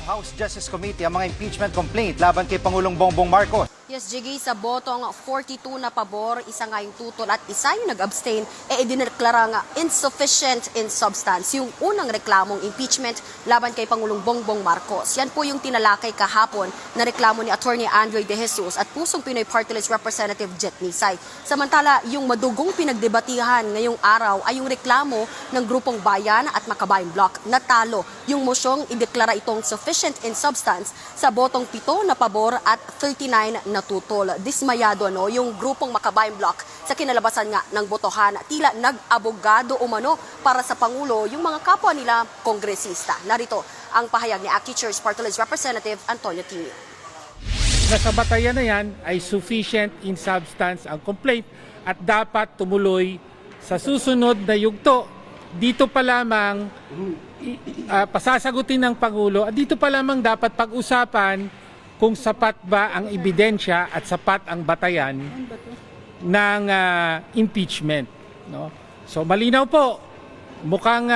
House Justice Committee ang mga impeachment complaint laban kay Pangulong Bongbong Marcos. Yes, Jiggy, sa botong 42 na pabor, isa nga yung tutol at isa yung nag-abstain, idineklara nga insufficient in substance yung unang reklamong impeachment laban kay Pangulong Bongbong Marcos. Yan po yung tinalakay kahapon na reklamo ni Attorney Andre De Jesus at Pusong Pinoy Party List Representative Jet Nisay. Samantala, yung madugong pinagdebatihan ngayong araw ay yung reklamo ng Grupong Bayan at Makabayan Bloc. Natalo yung mosyong ideklara itong sufficient in substance sa botong 7 na pabor at 39 na tutol. Dismayado yung Grupong Makabayan Bloc sa kinalabasan nga ng botohan. Tila nag-abogado umano para sa Pangulo yung mga kapwa nila kongresista. Narito ang pahayag ni ACT Teachers Party List Representative Antonio Timio. Nasa batayan na yan ay sufficient in substance ang complaint at dapat tumuloy sa susunod na yugto. Dito pa lamang pasasagutin ng Pangulo at dito pa lamang dapat pag-usapan kung sapat ba ang ebidensya at sapat ang batayan ng impeachment. No? So malinaw po, mukhang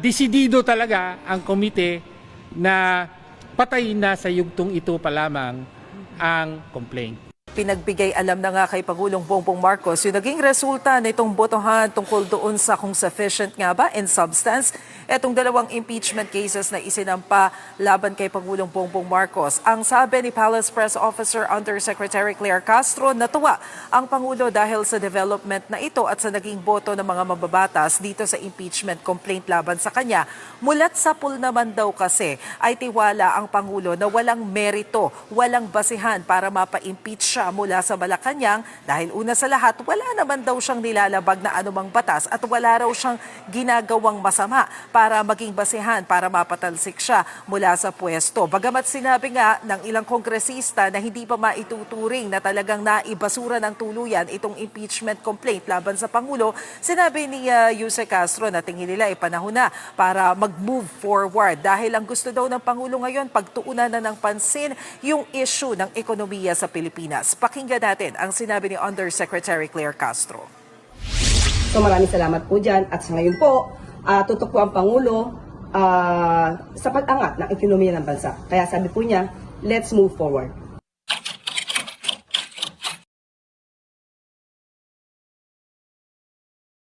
desidido talaga ang komite na patayin na sa yugtong ito pa lamang ang complaint. Pinagbigay alam na nga kay Pangulong Bongbong Marcos yung naging resulta nitong botohan tungkol doon sa kung sufficient nga ba in substance etong dalawang impeachment cases na isinampa laban kay Pangulong Bongbong Marcos. Ang sabi ni Palace Press Officer Undersecretary Claire Castro, natuwa ang Pangulo dahil sa development na ito at sa naging boto ng mga mababatas dito sa impeachment complaint laban sa kanya. Mulat sa pool naman daw kasi ay tiwala ang Pangulo na walang merito, walang basihan para mapa-impeach siya mula sa Malacanang dahil una sa lahat, wala naman daw siyang nilalabag na anumang batas at wala raw siyang ginagawang masama para maging basihan para mapatalsik siya mula sa pwesto. Bagamat sinabi nga ng ilang kongresista na hindi pa maituturing na talagang naibasura ng tuluyan itong impeachment complaint laban sa Pangulo, sinabi ni Yuse Castro na tingin nila ay panahon na para mag-move forward dahil ang gusto daw ng Pangulo ngayon pagtuunan na ng pansin yung issue ng ekonomiya sa Pilipinas. Pakinggan natin ang sinabi ni Undersecretary Claire Castro. So maraming salamat po dyan at sa ngayon po, tutok po ang Pangulo sa pag-angat ng ekonomiya ng bansa. Kaya sabi po niya, let's move forward.